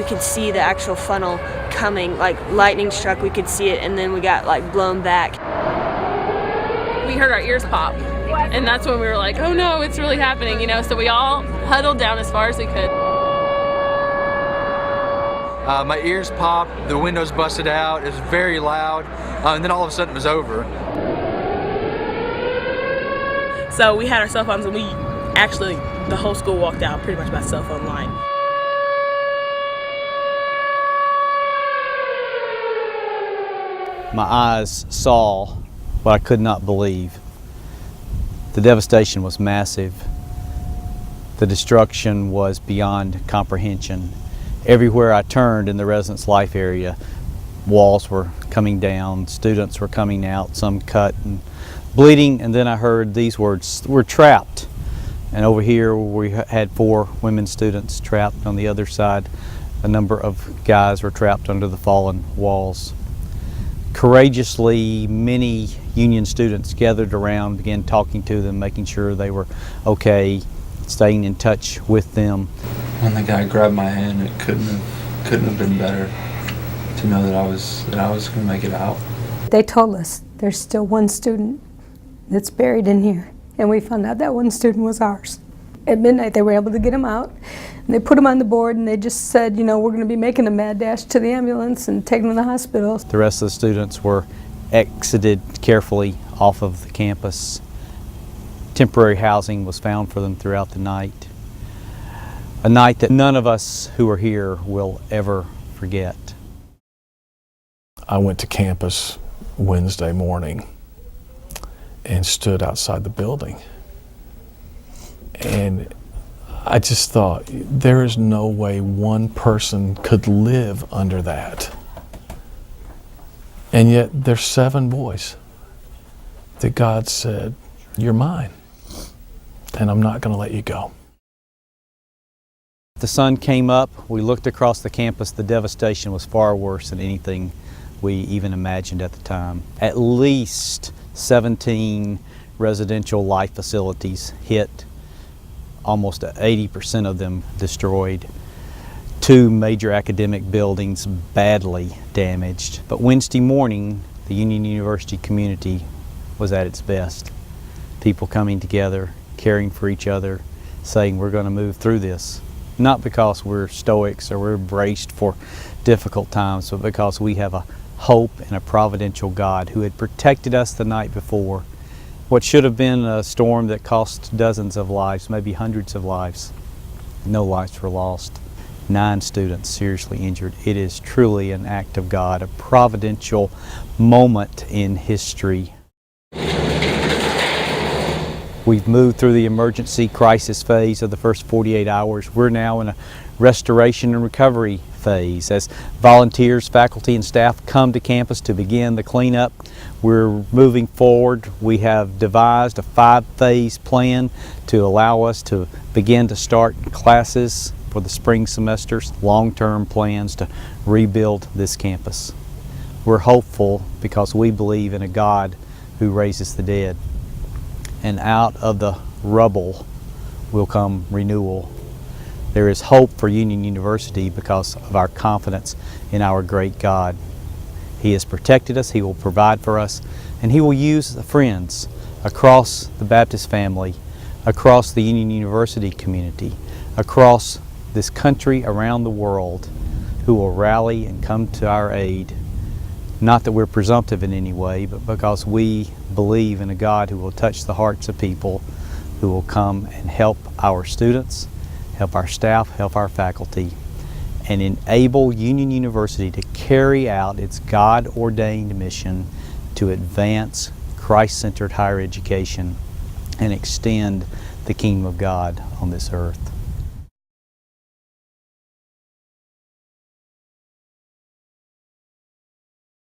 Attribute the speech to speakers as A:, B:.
A: could see the actual funnel coming, like lightning struck, we could see it, and then we got like blown back.
B: We heard our ears pop, and that's when we were like, oh no, it's really happening, you know, so we all huddled down as far as we could.
C: My ears popped, the windows busted out, it was very loud, and then all of a sudden it was over.
B: So we had our cell phones, and we actually, the whole school walked out pretty much by cell phone line.
D: My eyes saw what I could not believe. The devastation was massive. The destruction was beyond comprehension. Everywhere I turned in the residence life area, walls were coming down, students were coming out, some cut and bleeding, and then I heard these words, "We're trapped." And over here we had 4 women students trapped. On the other side, a number of guys were trapped under the fallen walls. Courageously, many Union students gathered around, began talking to them, making sure they were okay, staying in touch with them.
E: When the guy grabbed my hand, it couldn't have been better to know that I was going to make it out.
F: They told us there's still one student that's buried in here, and we found out that one student was ours. At midnight, they were able to get him out, and they put him on the board, and they just said, you know, we're going to be making a mad dash to the ambulance and taking him to the hospital.
D: The rest of the students were exited carefully off of the campus. Temporary housing was found for them throughout the night. A night that none of us who are here will ever forget.
G: I went to campus Wednesday morning and stood outside the building. And I just thought, there is no way one person could live under that. And yet there's 7 boys that God said, you're mine, and I'm not going to let you go.
D: The sun came up, we looked across the campus, the devastation was far worse than anything we even imagined at the time. At least 17 residential life facilities hit, almost 80% of them destroyed. 2 major academic buildings badly damaged. But Wednesday morning, the Union University community was at its best. People coming together, caring for each other, saying we're going to move through this. Not because we're stoics or we're braced for difficult times, but because we have a hope and a providential God who had protected us the night before. What should have been a storm that cost dozens of lives, maybe hundreds of lives, no lives were lost. 9 students seriously injured. It is truly an act of God, a providential moment in history. We've moved through the emergency crisis phase of the first 48 hours. We're now in a restoration and recovery phase as volunteers, faculty, and staff come to campus to begin the cleanup. We're moving forward. We have devised a 5-phase plan to allow us to begin to start classes for the spring semesters, long-term plans to rebuild this campus. We're hopeful because we believe in a God who raises the dead. And out of the rubble will come renewal. There is hope for Union University because of our confidence in our great God. He has protected us, He will provide for us, and He will use the friends across the Baptist family, across the Union University community, across this country, around the world, who will rally and come to our aid. Not that we're presumptive in any way, but because we believe in a God who will touch the hearts of people, who will come and help our students, help our staff, help our faculty, and enable Union University to carry out its God-ordained mission to advance Christ-centered higher education and extend the kingdom of God on this earth.